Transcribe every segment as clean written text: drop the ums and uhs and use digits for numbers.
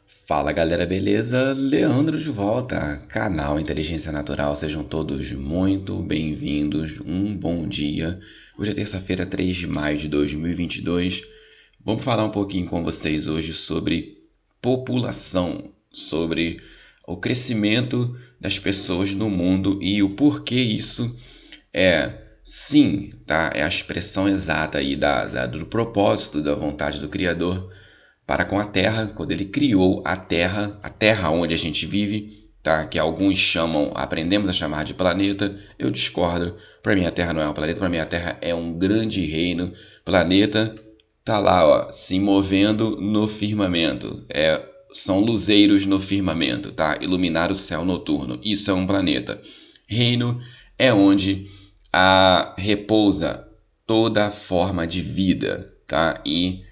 Fala galera, beleza? Leandro de volta, canal Inteligência Natural, sejam todos muito bem-vindos, um bom dia. Hoje é terça-feira, 3 de maio de 2022. Vamos falar um pouquinho com vocês hoje sobre população, sobre o crescimento das pessoas no mundo e o porquê isso sim, tá? É a expressão exata aí do propósito, da vontade do Criador para com a Terra, quando ele criou a Terra onde a gente vive, tá? Que alguns aprendemos a chamar de planeta. Eu discordo. Para mim a Terra não é um planeta, para mim a Terra é um grande reino. Planeta tá lá, ó, se movendo no firmamento. São luzeiros no firmamento, tá? Iluminar o céu noturno. Isso é um planeta. Reino é onde repousa toda a forma de vida, tá? E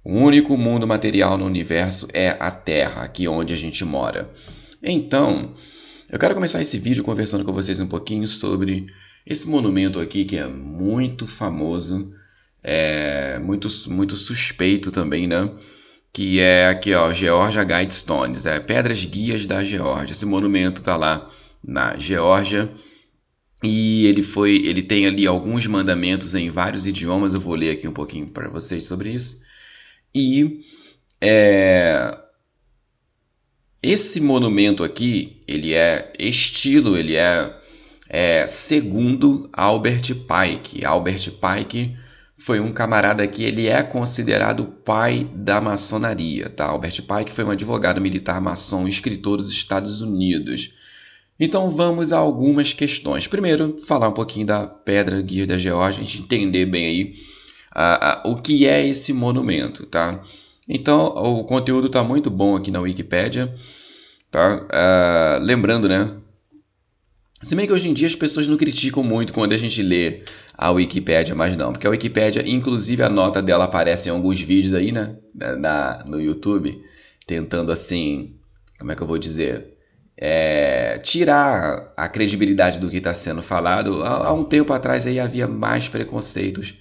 o único mundo material no universo é a Terra, aqui onde a gente mora. Então, eu quero começar esse vídeo conversando com vocês um pouquinho sobre esse monumento aqui que é muito famoso, muito suspeito também, né? Que é aqui, ó, Georgia Guidestones, Pedras Guias da Geórgia. Esse monumento está lá na Geórgia e ele tem ali alguns mandamentos em vários idiomas. Eu vou ler aqui um pouquinho para vocês sobre isso. E esse monumento aqui, ele é segundo Albert Pike. Albert Pike foi um camarada que ele é considerado o pai da maçonaria, tá? Albert Pike foi um advogado militar maçom e escritor dos Estados Unidos. Então vamos a algumas questões. Primeiro, falar um pouquinho da Pedra Guia da Geórgia, a gente entender bem aí o que é esse monumento, tá? Então, o conteúdo está muito bom aqui na Wikipédia, tá? Lembrando, né? Se bem que hoje em dia as pessoas não criticam muito quando a gente lê a Wikipédia, mas não, porque a Wikipédia, inclusive a nota dela aparece em alguns vídeos aí, né? No YouTube, tentando assim, como é que eu vou dizer? Tirar a credibilidade do que está sendo falado. Há um tempo atrás aí havia mais preconceitos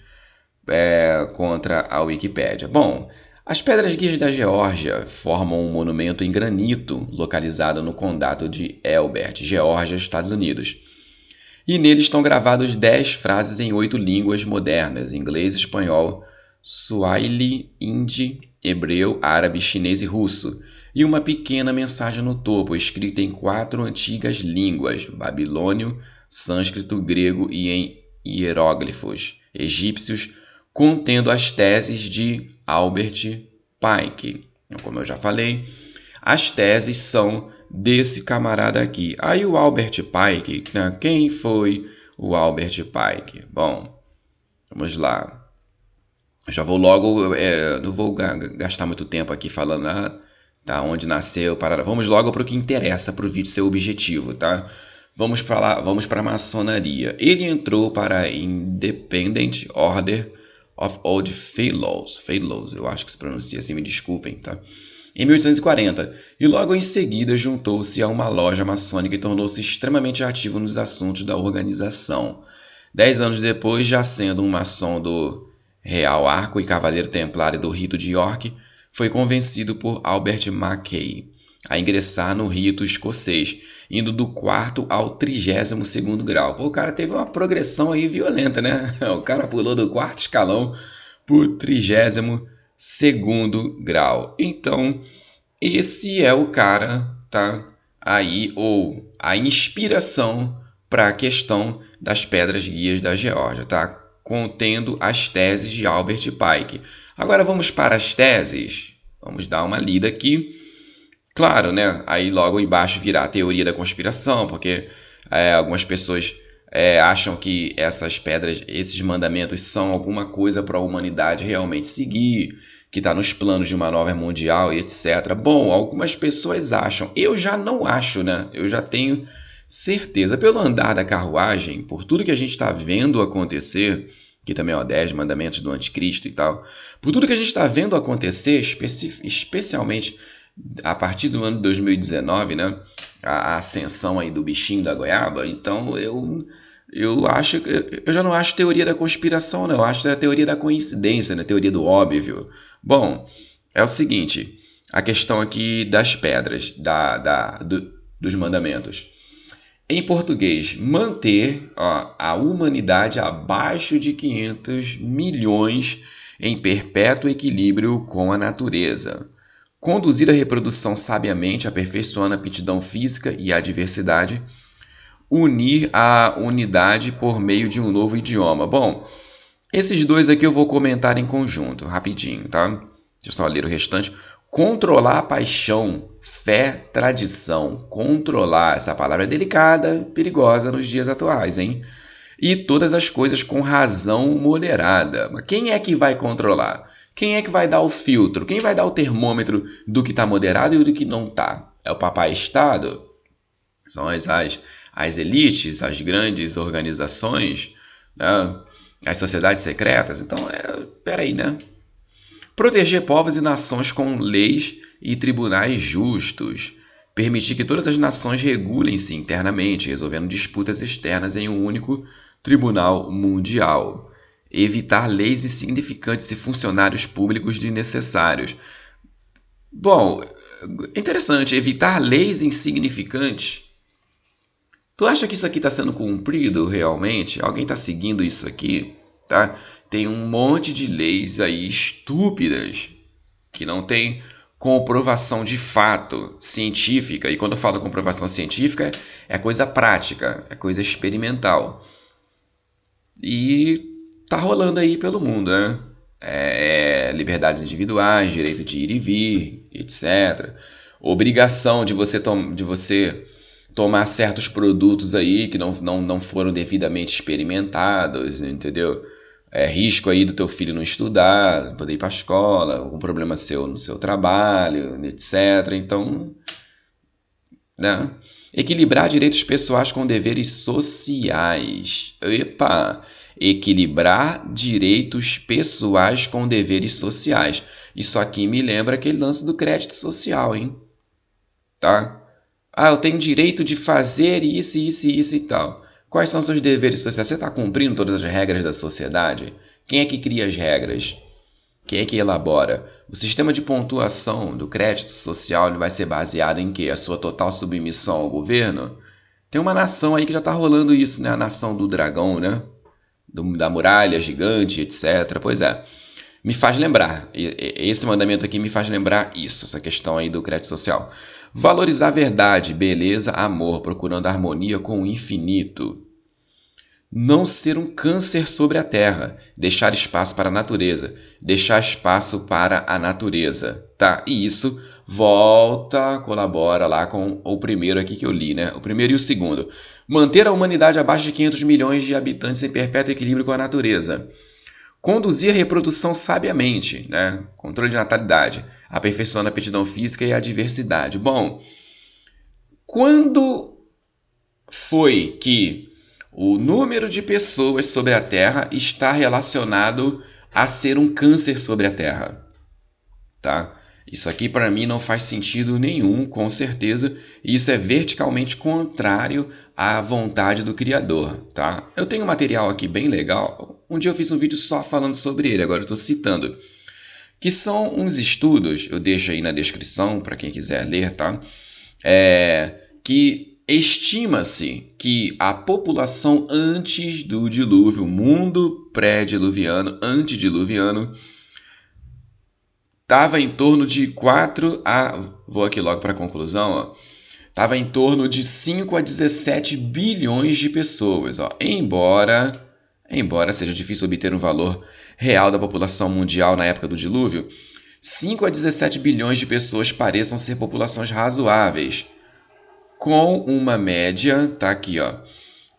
contra a Wikipédia. Bom, as Pedras Guias da Geórgia formam um monumento em granito localizado no condado de Elbert, Geórgia, Estados Unidos. E nele estão gravadas 10 frases em 8 línguas modernas: inglês, espanhol, suaili, hindi, hebreu, árabe, chinês e russo. E uma pequena mensagem no topo, escrita em 4 antigas línguas: babilônio, sânscrito, grego e em hieróglifos egípcios, contendo as teses de Albert Pike. Como eu já falei, as teses são desse camarada aqui. Aí o Albert Pike, né? Quem foi o Albert Pike? Bom, vamos lá. Eu já vou logo, não vou gastar muito tempo aqui falando tá, onde nasceu, parará. Vamos logo para o que interessa para o vídeo ser objetivo, tá? Vamos para lá, vamos para a maçonaria. Ele entrou para a Independent Order of Old Fellows, eu acho que se pronuncia assim, me desculpem, tá? Em 1840, e logo em seguida juntou-se a uma loja maçônica e tornou-se extremamente ativo nos assuntos da organização. 10 anos depois, já sendo um maçom do Real Arco e Cavaleiro Templário do Rito de York, foi convencido por Albert Mackay a ingressar no rito escocês, indo do 4º ao 32º grau. Pô, o cara teve uma progressão aí violenta, né? O cara pulou do 4º escalão para o 32º grau. Então, esse é o cara, tá? Aí, ou a inspiração para a questão das Pedras Guias da Geórgia, tá? Contendo as teses de Albert Pike. Agora vamos para as teses. Vamos dar uma lida aqui. Claro, né? Aí logo embaixo virá a teoria da conspiração, porque algumas pessoas acham que essas pedras, esses mandamentos são alguma coisa para a humanidade realmente seguir, que está nos planos de uma nova mundial e etc. Bom, algumas pessoas acham. Eu já não acho, né? Eu já tenho certeza, pelo andar da carruagem, por tudo que a gente está vendo acontecer, que também é 10 mandamentos do anticristo e tal, por tudo que a gente está vendo acontecer, especialmente a partir do ano 2019, né, a ascensão aí do bichinho da goiaba. Então eu acho, eu já não acho teoria da conspiração, não. Eu acho a teoria da coincidência, né, teoria do óbvio. Bom, é o seguinte, a questão aqui das pedras, dos mandamentos. Em português, manter a humanidade abaixo de 500 milhões em perpétuo equilíbrio com a natureza. Conduzir a reprodução sabiamente, aperfeiçoando a aptidão física e a diversidade. Unir a unidade por meio de um novo idioma. Bom, esses dois aqui eu vou comentar em conjunto, rapidinho, tá? Deixa eu só ler o restante. Controlar a paixão, fé, tradição. Controlar, essa palavra é delicada, perigosa nos dias atuais, hein? E todas as coisas com razão moderada. Mas quem é que vai controlar? Quem é que vai dar o filtro? Quem vai dar o termômetro do que está moderado e do que não está? É o papai Estado? São as elites, as grandes organizações, né? As sociedades secretas? Então, peraí, né? Proteger povos e nações com leis e tribunais justos. Permitir que todas as nações regulem-se internamente, resolvendo disputas externas em um único tribunal mundial. Evitar leis insignificantes e funcionários públicos desnecessários. Bom, interessante, evitar leis insignificantes. Tu acha que isso aqui está sendo cumprido realmente? Alguém está seguindo isso aqui? Tá? Tem um monte de leis aí estúpidas que não tem comprovação de fato científica. E quando eu falo comprovação científica, é coisa prática, é coisa experimental. E tá rolando aí pelo mundo, né? Liberdades individuais, direito de ir e vir, etc. Obrigação de você tomar certos produtos aí que não foram devidamente experimentados, entendeu? Risco aí do teu filho não estudar, não poder ir para a escola, algum problema seu no seu trabalho, etc. Então, né? Equilibrar direitos pessoais com deveres sociais. Epa! Equilibrar direitos pessoais com deveres sociais. Isso aqui me lembra aquele lance do crédito social, hein? Tá? Eu tenho direito de fazer isso, isso, isso e tal. Quais são seus deveres sociais? Você está cumprindo todas as regras da sociedade? Quem é que cria as regras? Quem é que elabora? O sistema de pontuação do crédito social ele vai ser baseado em quê? A sua total submissão ao governo? Tem uma nação aí que já está rolando isso, né? A nação do dragão, né? Da muralha gigante, etc. Pois é. Me faz lembrar. Esse mandamento aqui me faz lembrar isso, essa questão aí do crédito social. Valorizar a verdade, beleza, amor, procurando harmonia com o infinito. Não ser um câncer sobre a terra, deixar espaço para a natureza, deixar espaço para a natureza, tá? E isso colabora lá com o primeiro aqui que eu li, né? O primeiro e o segundo. Manter a humanidade abaixo de 500 milhões de habitantes em perpétuo equilíbrio com a natureza. Conduzir a reprodução sabiamente, né? Controle de natalidade, aperfeiçoando a aptidão física e a diversidade. Bom, quando foi que o número de pessoas sobre a Terra está relacionado a ser um câncer sobre a Terra? Tá? Isso aqui para mim não faz sentido nenhum, com certeza, e isso é verticalmente contrário à vontade do Criador, tá? Eu tenho um material aqui bem legal, um dia eu fiz um vídeo só falando sobre ele, agora eu estou citando, que são uns estudos, eu deixo aí na descrição para quem quiser ler, tá? Que estima-se que a população antes do dilúvio, o mundo pré-diluviano, antediluviano, estava em torno de 4 a... Vou aqui logo para a conclusão. Estava em torno de 5 a 17 bilhões de pessoas. Embora seja difícil obter um valor real da população mundial na época do dilúvio, 5 a 17 bilhões de pessoas pareçam ser populações razoáveis. Com uma média... Tá aqui, ó.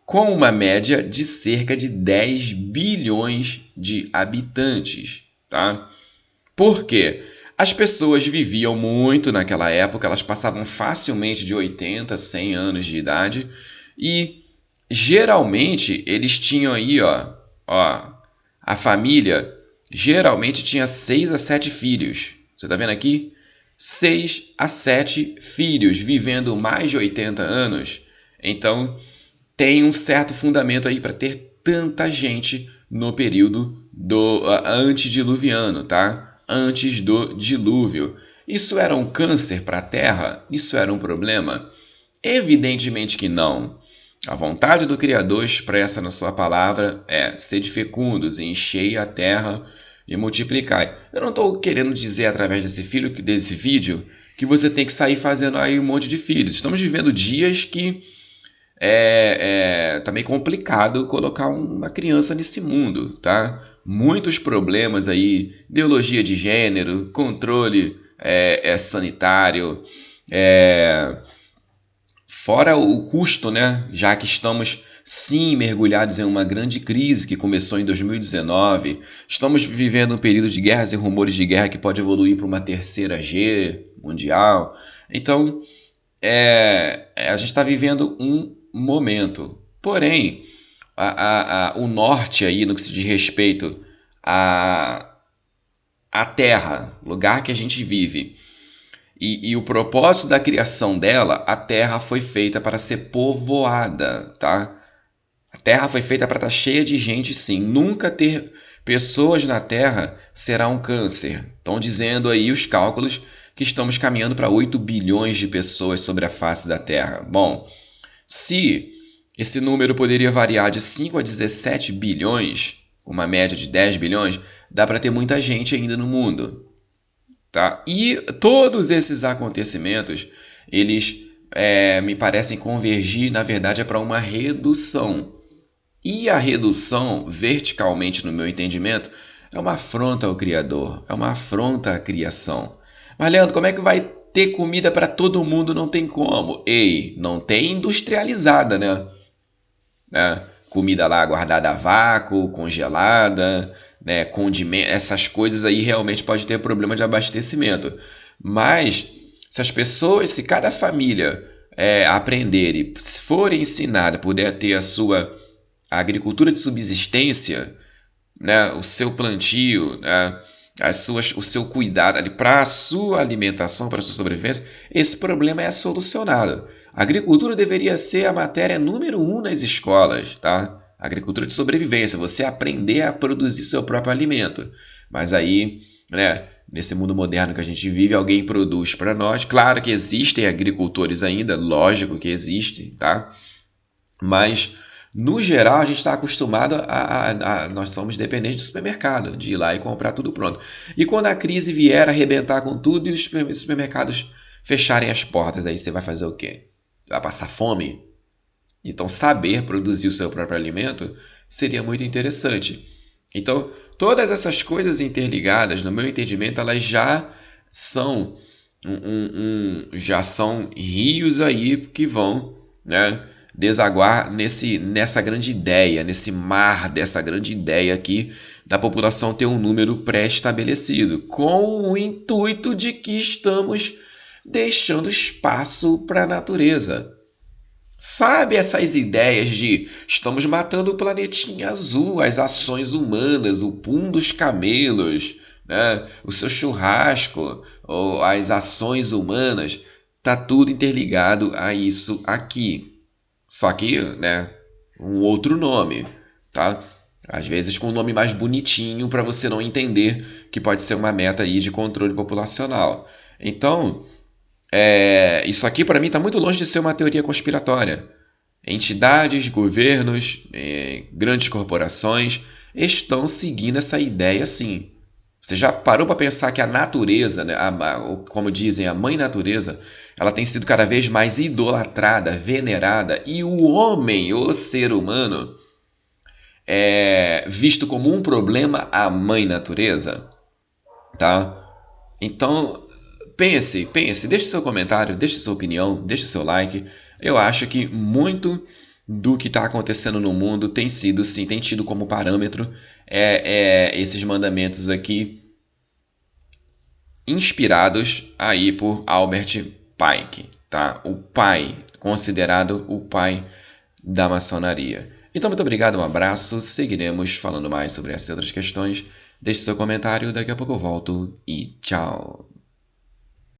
Com uma média de cerca de 10 bilhões de habitantes. Tá? Por quê? As pessoas viviam muito naquela época, elas passavam facilmente de 80, 100 anos de idade e geralmente eles tinham aí, a família geralmente tinha 6 a 7 filhos. Você está vendo aqui? 6 a 7 filhos vivendo mais de 80 anos. Então, tem um certo fundamento aí para ter tanta gente no período do antediluviano, tá? Antes do dilúvio. Isso era um câncer para a Terra? Isso era um problema? Evidentemente que não. A vontade do Criador expressa na sua palavra é: sede fecundos, enchei a terra e multiplicai. Eu não estou querendo dizer através desse vídeo que você tem que sair fazendo aí um monte de filhos. Estamos vivendo dias que tá meio complicado colocar uma criança nesse mundo, tá? Muitos problemas aí, ideologia de gênero, controle sanitário, fora o custo, né? Já que estamos sim mergulhados em uma grande crise que começou em 2019, estamos vivendo um período de guerras e rumores de guerra que pode evoluir para uma terceira G mundial. Então, a gente está vivendo um momento. Porém, o norte aí, no que se diz respeito à Terra, lugar que a gente vive, e o propósito da criação dela, a Terra foi feita para ser povoada, tá? A Terra foi feita para estar cheia de gente, sim. Nunca ter pessoas na Terra será um câncer. Estão dizendo aí os cálculos que estamos caminhando para 8 bilhões de pessoas sobre a face da Terra. Bom, se esse número poderia variar de 5 a 17 bilhões, uma média de 10 bilhões, dá para ter muita gente ainda no mundo. Tá? E todos esses acontecimentos, eles me parecem convergir, na verdade, para uma redução. E a redução, verticalmente, no meu entendimento, é uma afronta ao Criador, é uma afronta à criação. Mas, Leandro, como é que vai ter comida para todo mundo? Não tem como. Ei, não tem industrializada, né? Comida lá guardada a vácuo, congelada, né? Condimento, essas coisas aí realmente pode ter problema de abastecimento. Mas se cada família aprender e for ensinada, puder ter a sua agricultura de subsistência, né? O seu plantio, né? O seu cuidado ali para a sua alimentação, para a sua sobrevivência, esse problema é solucionado. A agricultura deveria ser a matéria número 1 nas escolas, tá? Agricultura de sobrevivência, você aprender a produzir seu próprio alimento. Mas aí, né, nesse mundo moderno que a gente vive, alguém produz para nós. Claro que existem agricultores ainda, lógico que existem, tá? Mas, no geral, a gente está acostumado nós somos dependentes do supermercado, de ir lá e comprar tudo pronto. E quando a crise vier arrebentar com tudo e os supermercados fecharem as portas, aí você vai fazer o quê? Vai passar fome? Então, saber produzir o seu próprio alimento seria muito interessante. Então, todas essas coisas interligadas, no meu entendimento, elas já são já são rios aí que vão, né, desaguar nessa grande ideia, nesse mar dessa grande ideia aqui da população ter um número pré-estabelecido, com o intuito de que estamos deixando espaço para a natureza. Sabe essas ideias de estamos matando o planetinha azul, as ações humanas, o pum dos camelos, né? O seu churrasco, ou as ações humanas, tá tudo interligado a isso aqui. Só que, né, um outro nome, tá? Às vezes com um nome mais bonitinho para você não entender que pode ser uma meta aí de controle populacional. Então, isso aqui para mim está muito longe de ser uma teoria conspiratória. Entidades, governos, grandes corporações estão seguindo essa ideia sim. Você já parou para pensar que a natureza, né, como dizem, a mãe natureza, ela tem sido cada vez mais idolatrada, venerada, e o homem, o ser humano, é visto como um problema à mãe natureza? Tá? Então, pense, deixe seu comentário, deixe sua opinião, deixe seu like. Eu acho que muito do que está acontecendo no mundo tem tido como parâmetro esses mandamentos aqui, inspirados aí por Albert Pike, tá? O pai, considerado o pai da maçonaria. Então, muito obrigado, um abraço, seguiremos falando mais sobre essas outras questões. Deixe seu comentário, daqui a pouco eu volto e tchau!